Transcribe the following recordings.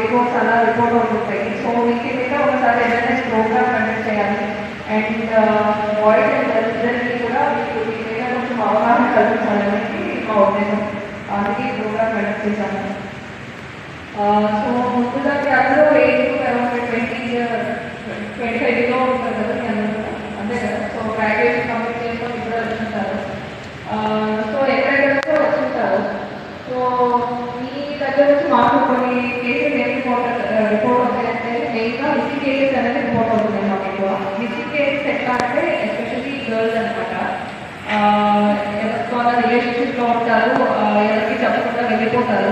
Reports అలా report అవుతుంటాయి. So వీటి మీద ఒకసారి అవేర్నెస్ ప్రోగ్రామ్ కండక్ట్ చేయాలి. అండ్ బాయ్స్ అండ్ గర్ల్స్ ఇద్దరికి కూడా వీటి మీద కొంచెం అవగాహన కల్పించాలనేది మా ఉద్దేశం. అందుకే ఈ ప్రోగ్రామ్ కండక్ట్ చేశాము. సో ముందుగా అందరూ ఏజ్ అరౌండ్ 25లో ఉంటారు కదా మీ అందరూ, అంతే కదా. సో గ్రాడ్యుయేషన్ కంప్లీట్ చేసుకొని ఇప్పుడు వచ్చుంటారు. సో ఎక్కడెక్కడో వచ్చుంటారు. సో మీ దగ్గర నుంచి మాకు కొన్ని కేసెస్ ఏం రిపోర్ట్ అవుతాయంటే మెయిన్గా మిస్సింగ్ కేసెస్ అనేది రిపోర్ట్ అవుతున్నాయి మాకు ఎక్కువ. మిస్సింగ్ కేసెస్ ఎట్లా అంటే ఎస్పెషల్లీ గర్ల్స్ అనమాట. ఎవరితో రిలేషన్షిప్లో ఉంటారు, ఎవరికి చెప్పకుండా వెళ్ళిపోతారు.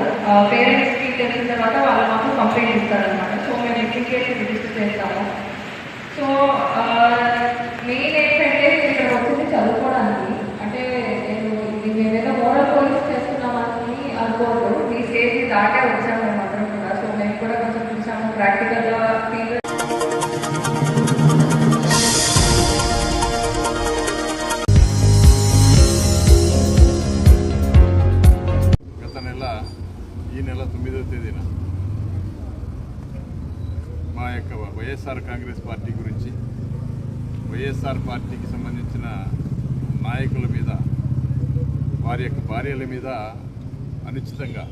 పేరెంట్స్కి తెలిసిన తర్వాత వాళ్ళు మాకు కంప్లైంట్ ఇస్తారనమాట. సో మేము మిస్సింగ్ కేసెస్ రిజిస్టర్ చేస్తాము. సో మెయిన్ ఏంటంటే ఇక్కడ వచ్చింది చదువుకోవడానికి. అంటే నేను మేమేదో మోరల్ పోలీస్ చేస్తున్నామని అనుకోవద్దు. ఈ స్టేజ్ దాటే వచ్చాము మేము అందరం కూడా. సో మేము కూడా కొంచెం చూసాము ప్రాక్టికల్గా ఫీల్. ఈ నెల 9వ తేదీన మా యొక్క వైఎస్ఆర్ కాంగ్రెస్ పార్టీ గురించి, వైఎస్ఆర్ పార్టీకి సంబంధించిన నాయకుల మీద, వారి యొక్క భార్యల మీద అనుచితంగా,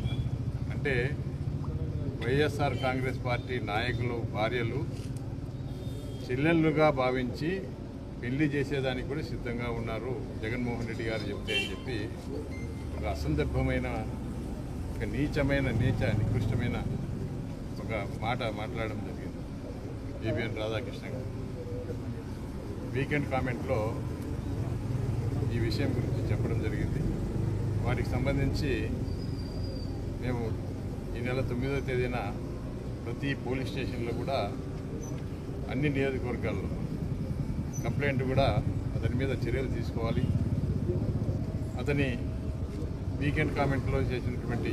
అంటే వైఎస్ఆర్ కాంగ్రెస్ పార్టీ నాయకులు భార్యలు చెల్లెళ్ళుగా భావించి పెళ్లి చేసేదానికి కూడా సిద్ధంగా ఉన్నారు జగన్మోహన్ రెడ్డి గారు చెప్తే అని చెప్పి ఒక అసందర్భమైన, ఒక నికృష్టమైన ఒక మాట మాట్లాడడం జరిగింది ఏబిఎన్ రాధాకృష్ణ గారు. వీకెండ్ కామెంట్లో ఈ విషయం గురించి చెప్పడం జరిగింది. వాటికి సంబంధించి మేము ఈ నెల 9వ తేదీన ప్రతి పోలీస్ స్టేషన్లో కూడా అన్ని నియోజకవర్గాల్లో కంప్లైంట్ కూడా అతని మీద చర్యలు తీసుకోవాలి, అతని వీకెండ్ కామెంట్లో చేసినటువంటి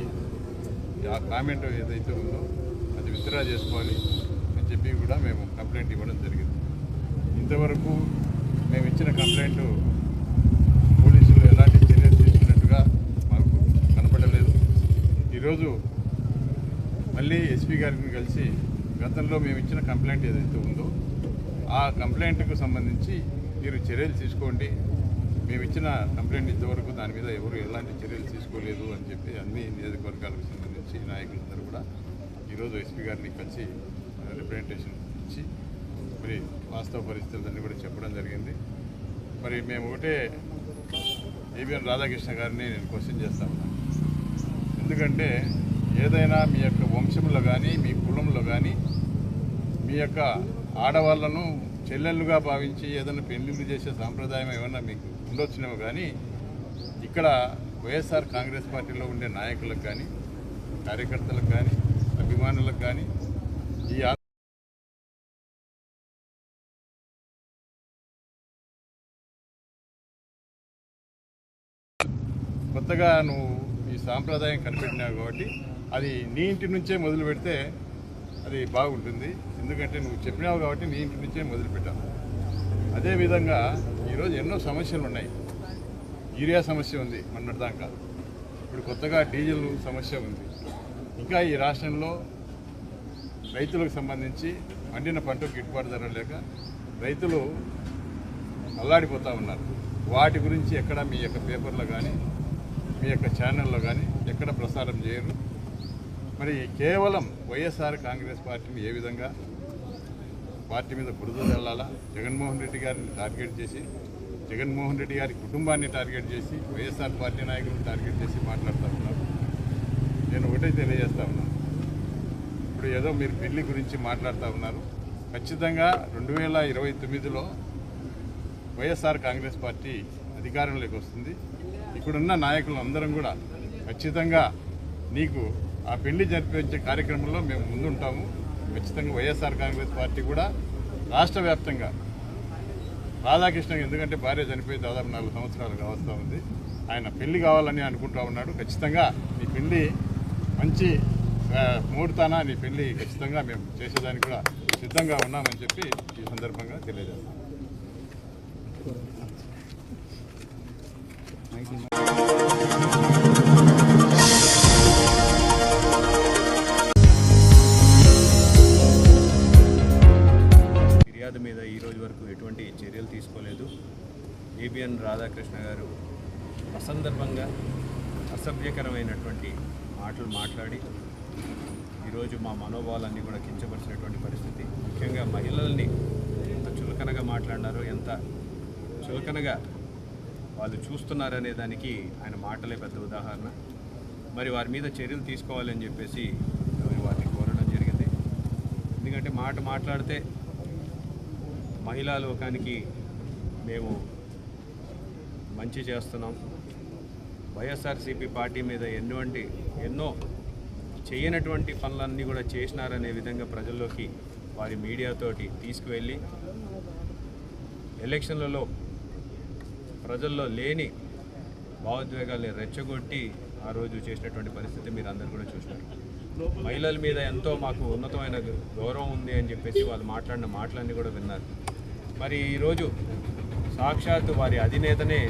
ఆ కామెంట్ ఏదైతే ఉందో అది విత్డ్రా చేసుకోవాలి అని చెప్పి కూడా మేము కంప్లైంట్ ఇవ్వడం జరిగింది. ఇంతవరకు మేము ఇచ్చిన కంప్లైంట్ పోలీసులు ఎలాంటి చర్యలు తీసుకున్నట్టుగా మాకు కనపడలేదు. ఈరోజు మళ్ళీ ఎస్పీ గారిని కలిసి గతంలో మేము ఇచ్చిన కంప్లైంట్ ఏదైతే ఉందో ఆ కంప్లైంట్కు సంబంధించి మీరు చర్యలు తీసుకోండి, మేము ఇచ్చిన కంప్లైంట్ ఇంతవరకు దాని మీద ఎవరు ఎలాంటి చర్యలు తీసుకోలేదు అని చెప్పి అన్ని నియోజకవర్గాలకు సంబంధించి నాయకులందరూ కూడా ఈరోజు ఎస్పీ గారిని కలిసి రిప్రజెంటేషన్ ఇచ్చి మరి వాస్తవ పరిస్థితులన్నీ కూడా చెప్పడం జరిగింది. మరి మేము ఒకటే ఏబిఎన్ రాధాకృష్ణ గారిని నేను క్వశ్చన్ చేస్తా ఉన్నాను. ఎందుకంటే ఏదైనా మీ యొక్క వంశంలో కానీ మీ కులంలో కానీ మీ యొక్క ఆడవాళ్లను చెల్లెళ్ళుగా భావించి ఏదైనా పెళ్లిళ్ళు చేసే సాంప్రదాయం ఏమన్నా మీకు ఉండొచ్చినేమో, కానీ ఇక్కడ వైఎస్ఆర్ కాంగ్రెస్ పార్టీలో ఉండే నాయకులకు కానీ కార్యకర్తలకు కానీ అభిమానులకు కానీ ఈ కొత్తగా నువ్వు ఈ సాంప్రదాయం కనిపెట్టినావు కాబట్టి అది నీ ఇంటి నుంచే మొదలు పెడితే అది బాగుంటుంది. ఎందుకంటే నువ్వు చెప్పినావు కాబట్టి నీ ఇంటి నుంచే మొదలుపెట్టావు. అదేవిధంగా ఈరోజు ఎన్నో సమస్యలు ఉన్నాయి. యూరియా సమస్య ఉంది మొన్నటిదాకా, ఇప్పుడు కొత్తగా డీజిల్ సమస్య ఉంది. ఇంకా ఈ రాష్ట్రంలో రైతులకు సంబంధించి పండిన పంటకు గిట్టుబాటు ధర లేక రైతులు అల్లాడిపోతూ ఉన్నారు. వాటి గురించి ఎక్కడ మీ యొక్క పేపర్లో కానీ మీ యొక్క ఛానల్లో కానీ ఎక్కడ ప్రసారం చేయరు. మరి కేవలం వైఎస్ఆర్ కాంగ్రెస్ పార్టీని ఏ విధంగా పార్టీ మీద బురద చల్లాలా, జగన్మోహన్ రెడ్డి గారిని టార్గెట్ చేసి, జగన్మోహన్ రెడ్డి గారి కుటుంబాన్ని టార్గెట్ చేసి, వైఎస్ఆర్ పార్టీ నాయకులను టార్గెట్ చేసి మాట్లాడుతూ ఉన్నారు. నేను ఒకటే తెలియజేస్తా ఉన్నాను, ఇప్పుడు ఏదో మీరు పెళ్లి గురించి మాట్లాడుతూ ఉన్నారు. ఖచ్చితంగా 2029లో వైఎస్ఆర్ కాంగ్రెస్ పార్టీ అధికారంలోకి వస్తుంది. ఇక్కడున్న నాయకులు అందరం కూడా ఖచ్చితంగా నీకు ఆ పెళ్లి జరిపించే కార్యక్రమంలో మేము ముందుంటాము. ఖచ్చితంగా వైఎస్ఆర్ కాంగ్రెస్ పార్టీ కూడా రాష్ట్ర వ్యాప్తంగా రాధాకృష్ణ, ఎందుకంటే భార్య చనిపోయి దాదాపు 4 సంవత్సరాలు కావస్తూ ఉంది, ఆయన పెళ్లి కావాలని అనుకుంటా ఉన్నాడు. ఖచ్చితంగా నీ పెళ్లి మంచి ముహూర్తాన నీ పెళ్లి ఖచ్చితంగా మేము చేసేదానికి కూడా సిద్ధంగా ఉన్నామని చెప్పి ఈ సందర్భంగా తెలియజేస్తాం. రాధాకృష్ణ గారు అసందర్భంగా అసభ్యకరమైనటువంటి మాటలు మాట్లాడి ఈరోజు మా మనోభావాలన్నీ కూడా కించపరిచినటువంటి పరిస్థితి. ముఖ్యంగా మహిళల్ని ఎంత చులకనగా మాట్లాడినారో, ఎంత చులకనగా వాళ్ళు చూస్తున్నారనే దానికి ఆయన మాటలే పెద్ద ఉదాహరణ. మరి వారి మీద చర్యలు తీసుకోవాలని చెప్పేసి వారిని కోరడం జరిగింది. ఎందుకంటే మాట్లాడితే మహిళా లోకానికి మేము మంచి చేస్తున్నాం, వైఎస్ఆర్సీపీ పార్టీ మీద ఎన్నో చేయనటువంటి పనులన్నీ కూడా చేసినారనే విధంగా ప్రజల్లోకి వారి మీడియాతోటి తీసుకువెళ్ళి ఎలక్షన్లలో ప్రజల్లో లేని భావోద్వేగాల్ని రెచ్చగొట్టి ఆ రోజు చేసినటువంటి పరిస్థితి మీరు అందరూ కూడా చూసినారు. మహిళల మీద ఎంతో మాకు ఉన్నతమైన గౌరవం ఉంది అని చెప్పేసి వాళ్ళు మాట్లాడిన మాటలన్నీ కూడా విన్నారు. మరి ఈరోజు సాక్షాత్తు వారి అధినేతనే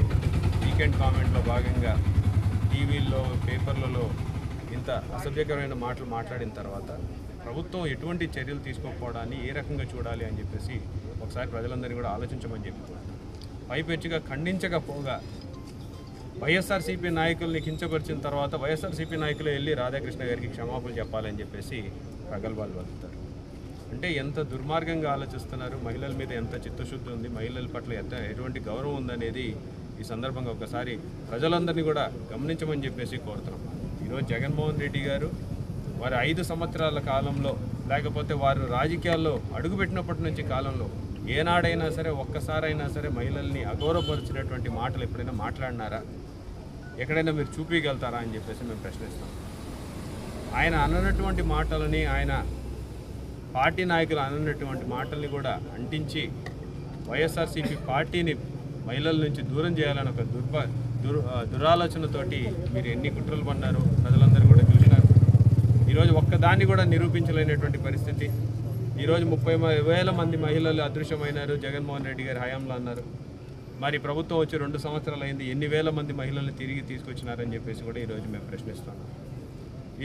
వీకెండ్ కామెంట్లో భాగంగా టీవీల్లో పేపర్లలో ఇంత అసభ్యకరమైన మాటలు మాట్లాడిన తర్వాత ప్రభుత్వం ఎటువంటి చర్యలు తీసుకోకపోవడాన్ని ఏ రకంగా చూడాలి అని చెప్పేసి ఒకసారి ప్రజలందరినీ కూడా ఆలోచించమని చెప్పి పైపెచ్చుగా ఖండించకపోగా వైఎస్ఆర్సీపీ నాయకుల్ని కించపరిచిన తర్వాత వైఎస్ఆర్సీపీ నాయకులు వెళ్ళి రాధాకృష్ణ గారికి క్షమాపణలు చెప్పాలని చెప్పేసి ప్రగల్భాలు వదులుతారు. అంటే ఎంత దుర్మార్గంగా ఆలోచిస్తున్నారు, మహిళల మీద ఎంత చిత్తశుద్ధి ఉంది, మహిళల పట్ల ఎటువంటి గౌరవం ఉందనేది ఈ సందర్భంగా ఒకసారి ప్రజలందరినీ కూడా గమనించమని చెప్పేసి కోరుతున్నాం. ఈరోజు జగన్మోహన్ రెడ్డి గారు వారి 5 సంవత్సరాల కాలంలో, లేకపోతే వారు రాజకీయాల్లో అడుగుపెట్టినప్పటి నుంచి కాలంలో ఏనాడైనా సరే ఒక్కసారైనా సరే మహిళల్ని అగౌరవపరిచినటువంటి మాటలు ఎప్పుడైనా మాట్లాడినారా? ఎక్కడైనా మీరు చూపించగలుగుతారా అని చెప్పేసి మేము ప్రశ్నిస్తాం. ఆయన అన్నటువంటి మాటలని, ఆయన పార్టీ నాయకులు అన్నటువంటి మాటల్ని కూడా అంటించి వైఎస్ఆర్సీపీ పార్టీని మహిళల నుంచి దూరం చేయాలని ఒక దురాలోచనతోటి మీరు ఎన్ని కుట్రలు పన్నారు ప్రజలందరూ కూడా చూసినారు. ఈరోజు ఒక్కదాన్ని కూడా నిరూపించలేనటువంటి పరిస్థితి. ఈరోజు 30,000 మంది మహిళలు అదృశ్యమైనారు జగన్మోహన్ రెడ్డి గారి హయాంలో అన్నారు. మరి ప్రభుత్వం వచ్చి 2 సంవత్సరాలు అయింది, ఎన్ని వేల మంది మహిళల్ని తిరిగి తీసుకొచ్చినారని చెప్పేసి కూడా ఈరోజు మేము ప్రశ్నిస్తున్నాం.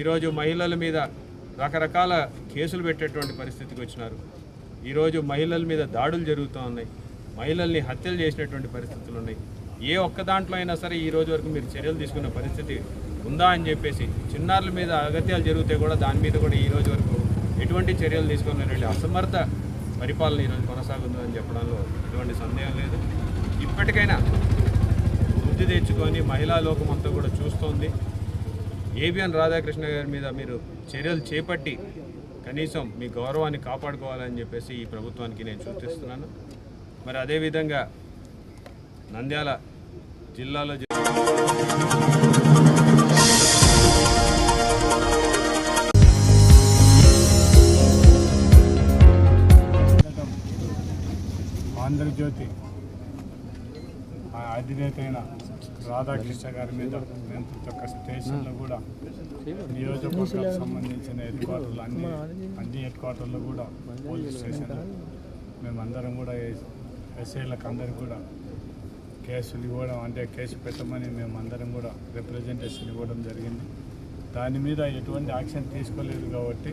ఈరోజు మహిళల మీద రకరకాల కేసులు పెట్టేటువంటి పరిస్థితికి వచ్చినారు. ఈరోజు మహిళల మీద దాడులు జరుగుతూ ఉన్నాయి, మహిళల్ని హత్యలు చేసినటువంటి పరిస్థితులు ఉన్నాయి. ఏ ఒక్క దాంట్లో అయినా సరే ఈ రోజు వరకు మీరు చర్యలు తీసుకున్న పరిస్థితి ఉందా అని చెప్పేసి, చిన్నారుల మీద అగత్యాలు జరిగితే కూడా దాని మీద కూడా ఈ రోజు వరకు ఎటువంటి చర్యలు తీసుకున్నటువంటి అసమర్థ పరిపాలన ఈరోజు కొనసాగుతుందని చెప్పడంలో ఎటువంటి సందేహం లేదు. ఇప్పటికైనా బుద్ధి తెచ్చుకొని మహిళా లోకం అంతా కూడా చూస్తోంది. ఏబిఎన్ రాధాకృష్ణ గారి మీద మీరు చర్యలు చేపట్టి కనీసం మీ గౌరవాన్ని కాపాడుకోవాలని చెప్పేసి ఈ ప్రభుత్వానికి నేను సూచిస్తున్నాను. మరి అదేవిధంగా నంద్యాల జిల్లాలో ఆంధ్రజ్యోతి అధినేత అయిన రాధాకృష్ణ గారి మీద మేము ప్రతి ఒక్క స్టేషన్లో కూడా నియోజకవర్గాలకు సంబంధించిన హెడ్ అన్ని హెడ్ క్వార్టర్లో కూడా పోలీస్ స్టేషన్లో మేమందరం కూడా ఎస్ఐలకు అందరికి కూడా కేసులు ఇవ్వడం, అంటే కేసు పెట్టమని మేమందరం కూడా రిప్రజెంటేషన్ ఇవ్వడం జరిగింది. దాని మీద ఎటువంటి యాక్షన్ తీసుకోలేదు కాబట్టి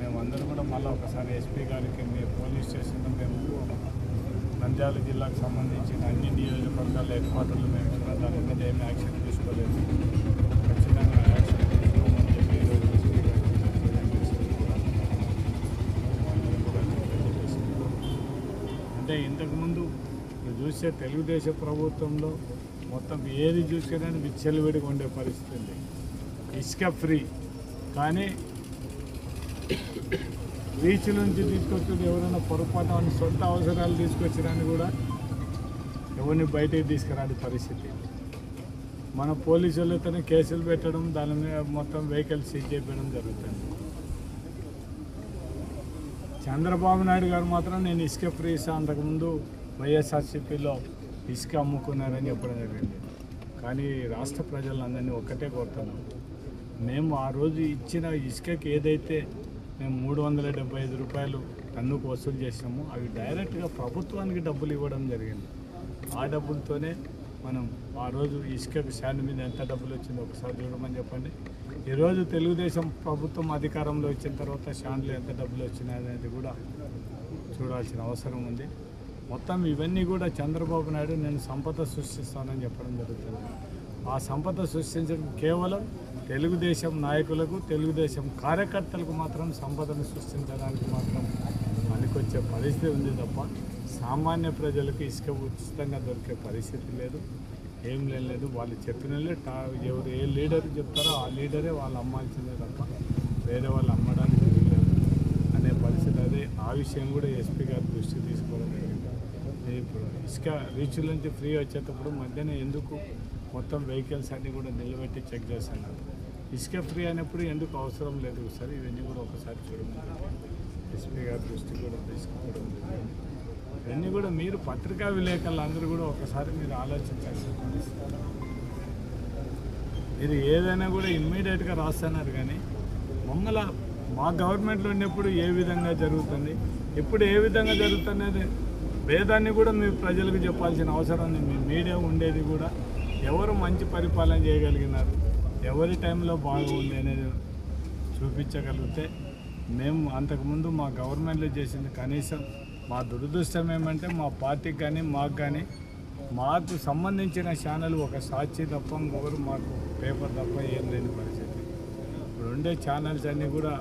మేమందరం కూడా మళ్ళీ ఒకసారి ఎస్పీ గారికి మీ పోలీస్ స్టేషన్లో మేము నంద్యాల జిల్లాకు సంబంధించిన అన్ని నియోజకవర్గాల హెడ్ క్వార్టర్లు మేము ఇచ్చిన దాని మీద ఏమి యాక్షన్ తీసుకోలేదు. ఖచ్చితంగా యాక్షన్ తీసుకోమని చెప్పి అంటే ఇంతకుముందు చూస్తే తెలుగుదేశం ప్రభుత్వంలో మొత్తం ఏది చూసినా విచ్చలవిడిగా ఉండే పరిస్థితి ఉంది. ఇసుక ఫ్రీ, కానీ బీచ్ నుంచి తీసుకొచ్చి ఎవరైనా పొరపాటు సొంత అవసరాలు తీసుకొచ్చినాన్ని కూడా ఎవరిని బయటికి తీసుకురాని పరిస్థితి. మన పోలీసులతోనే కేసులు పెట్టడం, దాని మీద మొత్తం వెహికల్స్ సీజ్ చేయడం జరుగుతుంది. చంద్రబాబు నాయుడు గారు మాత్రం నేను ఇసుక ఫ్రీ అంతకుముందు వైఎస్ఆర్సీపీలో ఇసుక అమ్ముకున్నారని చెప్పడం జరిగింది. కానీ రాష్ట్ర ప్రజలందరినీ ఒక్కటే కోరుతున్నాం, మేము ఆ రోజు ఇచ్చిన ఇసుకకి ఏదైతే మేము 375 రూపాయలు టన్నుకు వసూలు చేసినామో అవి డైరెక్ట్గా ప్రభుత్వానికి డబ్బులు ఇవ్వడం జరిగింది. ఆ డబ్బులతోనే మనం ఆ రోజు ఇసుకకు శాండ్ మీద ఎంత డబ్బులు వచ్చిందో ఒకసారి చూడమని చెప్పండి. ఈరోజు తెలుగుదేశం ప్రభుత్వం అధికారంలో వచ్చిన తర్వాత శాండ్లు ఎంత డబ్బులు వచ్చినాయి అనేది కూడా చూడాల్సిన అవసరం ఉంది. మొత్తం ఇవన్నీ కూడా చంద్రబాబు నాయుడు నేను సంపద సృష్టిస్తానని చెప్పడం జరుగుతుంది. ఆ సంపద సృష్టించడం కేవలం తెలుగుదేశం నాయకులకు, తెలుగుదేశం కార్యకర్తలకు మాత్రం సంపదను సృష్టించడానికి మాత్రం పనికొచ్చే పరిస్థితి ఉంది తప్ప సామాన్య ప్రజలకు ఇసుక ఉచితంగా దొరికే పరిస్థితి లేదు, ఏం లేదు. వాళ్ళు చెప్పిన ఎవరు ఏ లీడర్ చెప్తారో ఆ లీడరే వాళ్ళు అమ్మాల్సిందే తప్ప వేరే వాళ్ళు అమ్మడానికి లేదు అనే పరిస్థితి. అదే ఆ విషయం కూడా ఎస్పీ గారి దృష్టి తీసుకోవడం జరిగింది. ఇప్పుడు ఇసుక రీచ్ల నుంచి ఫ్రీ వచ్చేటప్పుడు మధ్యాహ్నం ఎందుకు మొత్తం వెహికల్స్ అన్నీ కూడా నిలబెట్టి చెక్ చేస్తున్నారు. ఇసుక ఫ్రీ అయినప్పుడు ఎందుకు అవసరం లేదు సార్, ఇవన్నీ కూడా ఒకసారి చూడమని ఎస్పీ గారి దృష్టి కూడా తీసుకోవడం జరిగింది. ఇవన్నీ కూడా మీరు పత్రికా విలేకరులు అందరూ కూడా ఒకసారి మీరు ఆలోచించాల్సిన పరిస్థితి. మీరు ఏదైనా కూడా ఇమ్మీడియట్గా రాస్తున్నారు కానీ మా గవర్నమెంట్లో ఉన్నప్పుడు ఏ విధంగా జరుగుతుంది, ఇప్పుడు ఏ విధంగా జరుగుతున్నది భేదాన్ని కూడా మీ ప్రజలకు చెప్పాల్సిన అవసరం ఉంది. మీ మీడియా ఉండేది కూడా ఎవరు మంచి పరిపాలన చేయగలిగినారు, ఎవరి టైంలో బాగుంది అనేది చూపించగలిగితే మేము అంతకుముందు మా గవర్నమెంట్లో చేసింది. కనీసం మా దురదృష్టం ఏమంటే మా పార్టీకి కానీ మాకు సంబంధించిన ఛానల్ ఒక సాక్షి తప్ప ఇంకొకరు మాకు పేపర్ తప్ప ఏం లేని పరిస్థితి. ఇప్పుడు ఉండే ఛానల్స్ అన్నీ కూడా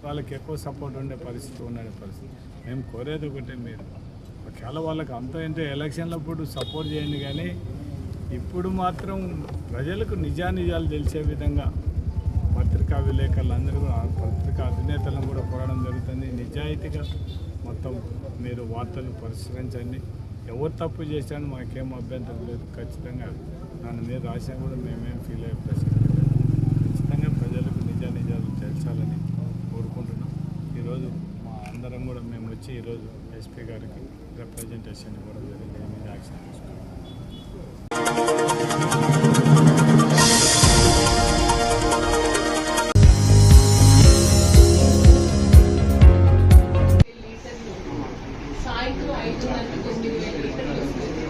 వాళ్ళకి ఎక్కువ సపోర్ట్ ఉండే పరిస్థితి ఉండే పరిస్థితి. మేము కోరేది ఒకటే, మీరు ఒకవేళ వాళ్ళకి అంత ఏంటో ఎలక్షన్లప్పుడు సపోర్ట్ చేయండి కానీ ఇప్పుడు మాత్రం ప్రజలకు నిజానిజాలు తెలిసే విధంగా పత్రికా విలేకరులందరూ కూడా పత్రికా అధినేతలను కూడా కోరడం జరుగుతుంది. నిజాయితీగా మొత్తం మీరు వార్తలు పరిష్కరించండి. ఎవరు తప్పు చేశాను మాకేం అభ్యంతరం లేదు. ఖచ్చితంగా దాని మీద రాసినా కూడా మేమేం ఫీల్ అయ్యే ప్రశ్న లేదు. ఖచ్చితంగా ప్రజలకు నిజాలు తెలచాలని కోరుకుంటున్నాం. ఈరోజు మా అందరం కూడా మేము వచ్చి ఈరోజు ఎస్పీ గారికి రిప్రజెంటేషన్ ఇవ్వడం జరిగింది. మీద యాక్షన్ తీసుకున్నాం. సాయంత్రం 5:30 9,000 లీటర్లు వస్తుంది.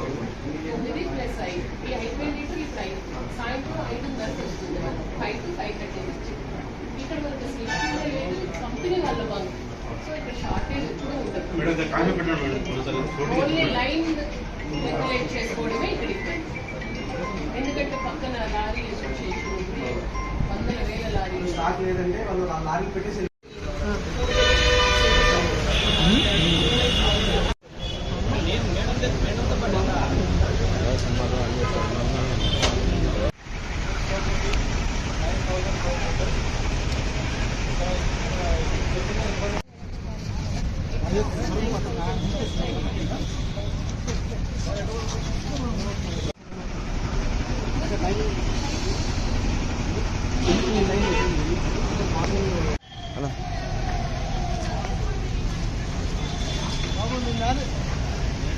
9 ప్లస్ 5 ఈ 5,000 లీటర్లు ఇప్పుడు సాయంత్రం 5:30 వస్తుంది. 5 to 5:30 ఇక్కడ మనకు స్లిప్ లేదు, కంపెనీ వాళ్ళ బంక్. సో ఇక్కడ షార్టేజ్ కూడా ఉండదు. ఓన్లీ లైన్ రెగ్యులేట్ చేసుకోవడమే ఇక్కడ ఇబ్బంది. ఎందుకంటే పక్కన లారీ అసోసియేషన్ ఉంది, 100,000 లారీలు స్టాక్ లేదంటే వాళ్ళు లారీ పెట్టేసి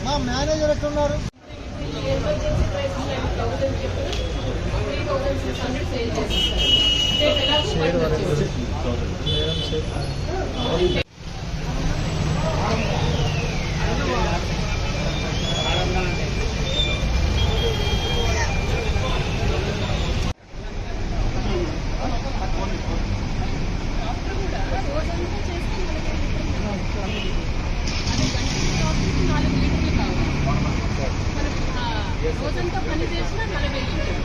మా మేనేజర్ ఎక్కడ ఉన్నారు? ఎమర్జెన్సీ ప్రైస్ 1000 చెప్పి 3600 సేల్ చేస్తారు. రేపు ఎలాగో రోజంతా పని చేసినా 40 లీటర్లు.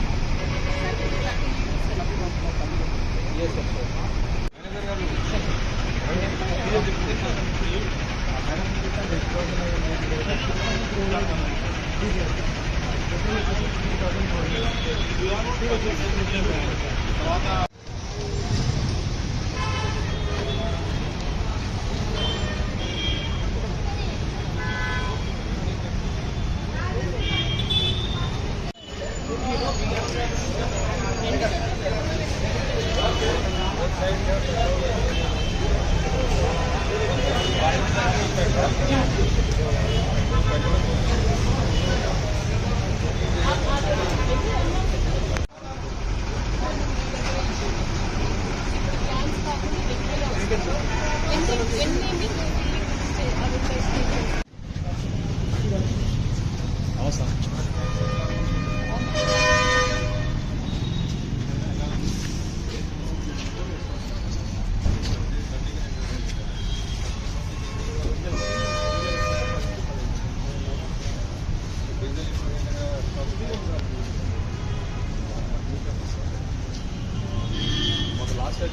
అండ్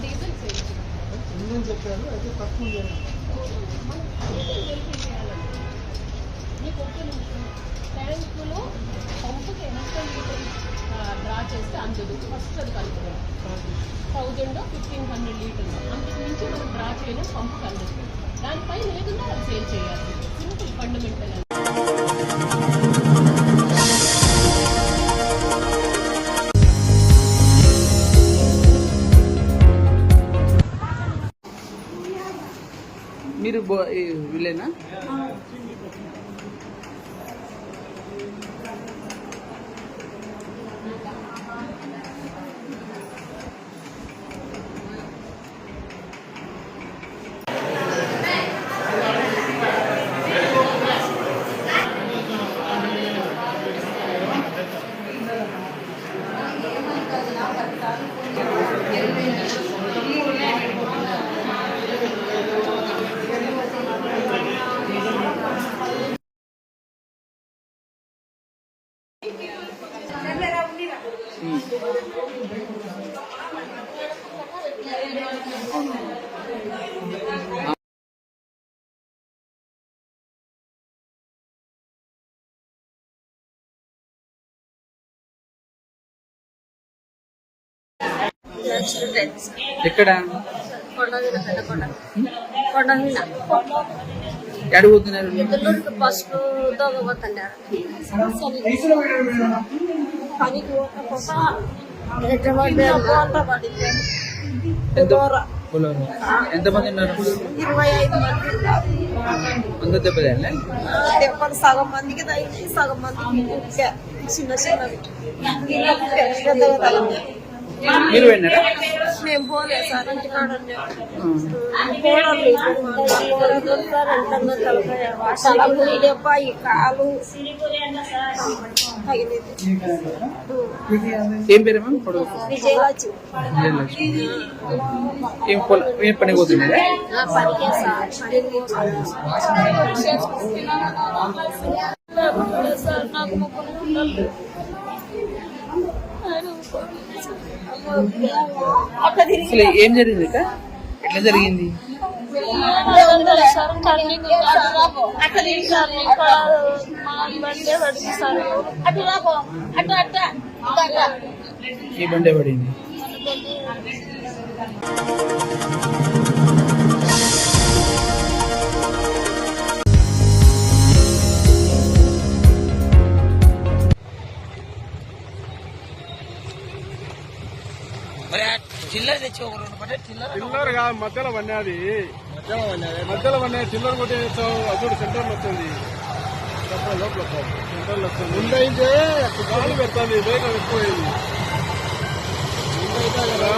డీజిల్ సేవ్ ఇంజన్ చెప్పారు అయితే తక్కువ చేయాలి. మీకు ఒక్క నిమిషం ట్యాంకులో పంపుకి ఎంత లీటర్ డ్రా చేస్తే అందులో ఫస్ట్ అది కలుపుతాం 1000-1500 లీటర్స్ అంతకు మించి మనం డ్రా చేయడం పంపు కలుగుతుంది. దానిపైన ఏదన్నా అది సేల్ చేయాలి. Simple fundamental. మీరు వీళ్ళేనా? ఎక్కడ అడుగుతున్నారు? ఫస్ట్ దొంగపోతున్నారు పనికి ఎంతమంది ఉన్నారు? 25 మంది. అందరు దెబ్బతిన్నా? దెబ్బలు సగం మందికి తగ్గింది, సగం మందికి చిన్న చిన్నవి పెద్దగా తగ్గింది. మీరు వెళ్ళారా? మేము పోలేదు సార్, ఇంటికాడ దెబ్బ ఈ కాలు తగిలింది. ఏం పేరు మ్యామ్? విజయలక్ష్మి. ఏం పని పోతున్నారా? పనికే సార్ నాకు ముగ్గురు అసలు ఏం జరిగింది? ఎట్లా జరిగింది? ఈ బండే పడింది. చిల్లర్ కాదు, మధ్యలో పడినది. మధ్యలో పడిన చిల్లర కొట్టేస్తావు. అప్పుడు సెంటర్లో వస్తుంది, లోపల సెంటర్లో వస్తుంది. ముందైతే గాలి పెడుతుంది, వేగం ఎక్కువైంది. ముందైతే కదా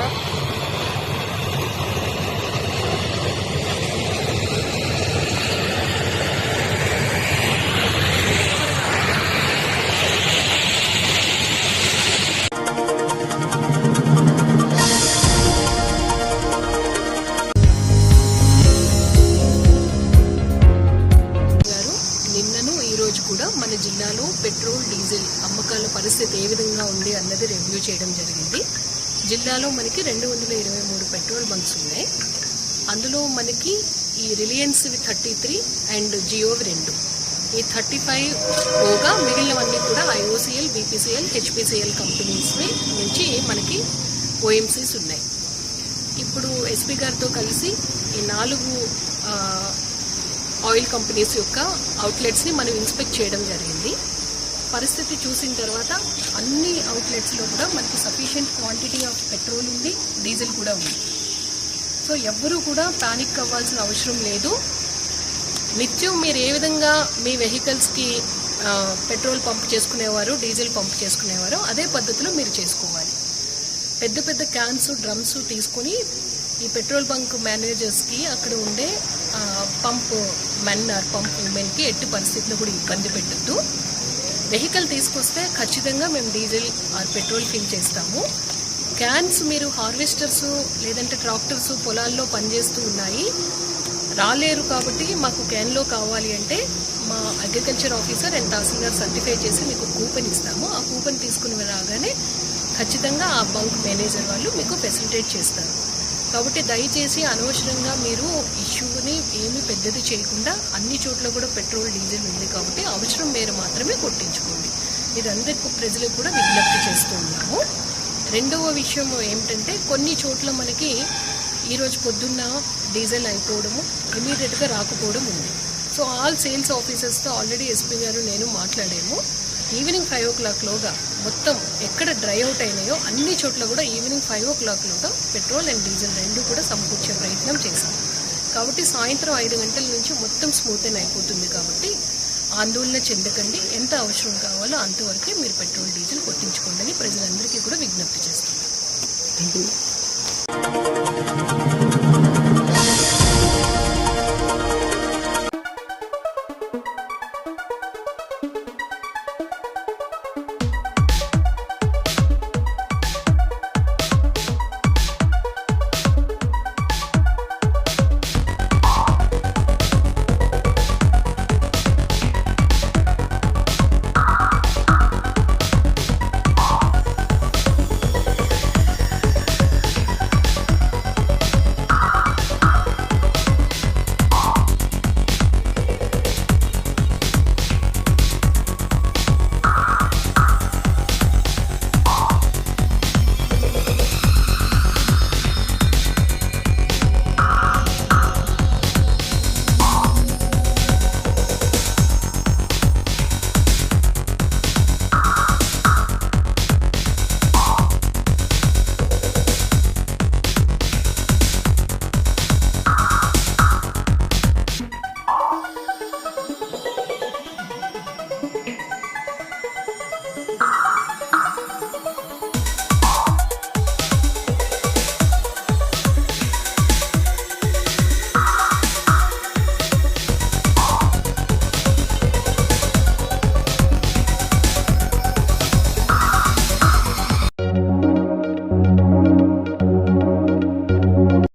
మన జిల్లాలో పెట్రోల్ డీజిల్ అమ్మకాల పరిస్థితి ఏ విధంగా ఉంది అన్నది రివ్యూ చేయడం జరిగింది. జిల్లాలో మనకి 223 పెట్రోల్ బంక్స్ ఉన్నాయి. అందులో మనకి ఈ రిలయన్స్వి 33 అండ్ జియోవి 2, ఈ 35 పోగా మిగిలినవన్నీ కూడా ఐఓసిఎల్, బీపీసీఎల్, హెచ్పిసిఎల్ కంపెనీస్ నుంచి మనకి ఓఎంసీస్ ఉన్నాయి. ఇప్పుడు ఎస్పీ గారితో కలిసి ఈ 4 ఆయిల్ కంపెనీస్ యొక్క అవుట్లెట్స్ని మనం ఇన్స్పెక్ట్ చేయడం జరిగింది. పరిస్థితి చూసిన తర్వాత అన్ని అవుట్లెట్స్లో కూడా మనకి సఫిషియెంట్ క్వాంటిటీ ఆఫ్ పెట్రోల్ ఉంది, డీజిల్ కూడా ఉంది. సో ఎవ్వరూ కూడా పానిక్ అవ్వాల్సిన అవసరం లేదు. నిత్యం మీరు ఏ విధంగా మీ వెహికల్స్కి పెట్రోల్ పంప్ చేసుకునేవారు, డీజిల్ పంప్ చేసుకునేవారో అదే పద్ధతిలో మీరు చేసుకోవాలి. పెద్ద పెద్ద క్యాన్స్, డ్రమ్స్ తీసుకొని ఈ పెట్రోల్ బంక్ మేనేజర్స్కి అక్కడ ఉండే పంప్ మెన్ ఆర్ పంప్ ఉమెన్కి ఎట్టి పరిస్థితుల్లో కూడా ఇబ్బంది పెట్టద్దు. వెహికల్ తీసుకొస్తే ఖచ్చితంగా మేము డీజిల్ ఆర్ పెట్రోల్ ఫిల్ చేస్తాము. క్యాన్స్ మీరు హార్వెస్టర్స్ లేదంటే ట్రాక్టర్స్ పొలాల్లో పనిచేస్తూ ఉన్నాయి, రాలేరు కాబట్టి మాకు క్యాన్లో కావాలి అంటే మా agriculture officer and tahsildar certify చేసి మీకు కూపన్ ఇస్తాము. ఆ కూపన్ తీసుకుని రాగానే ఖచ్చితంగా ఆ బంక్ మేనేజర్ వాళ్ళు మీకు ఫెసిలిటేట్ చేస్తారు. కాబట్టి దయచేసి అనవసరంగా మీరు ఇష్యూని ఏమీ పెద్దది చేయకుండా అన్ని చోట్ల కూడా పెట్రోల్ డీజిల్ ఉంది కాబట్టి అవసరం మేర మాత్రమే కొట్టించుకోండి. ఇదందరికీ ప్రజలకు కూడా విజ్ఞప్తి చేస్తూ ఉన్నాము. రెండవ విషయం ఏమిటంటే కొన్ని చోట్ల మనకి ఈరోజు పొద్దున్న డీజిల్ అయిపోవడము, ఇమీడియట్గా రాకపోవడం ఉంది. సో ఆల్ సేల్స్ ఆఫీసర్స్తో ఆల్రెడీ ఎస్పీ గారు నేను మాట్లాడాము. ఈవినింగ్ 5 o'clockలోగా మొత్తం ఎక్కడ డ్రై అవుట్ అయినాయో అన్ని చోట్ల కూడా ఈవినింగ్ 5 o'clockలోగా పెట్రోల్ అండ్ డీజిల్ రెండు కూడా సమకూర్చే ప్రయత్నం చేశాం. కాబట్టి సాయంత్రం 5 గంటల నుంచి మొత్తం స్మూత్ అయిపోతుంది. కాబట్టి ఆందోళన చెందకండి, ఎంత అవసరం కావాలో అంతవరకే మీరు పెట్రోల్ డీజిల్ కొట్టించుకోండి అని ప్రజలందరికీ కూడా విజ్ఞప్తి చేస్తున్నాం.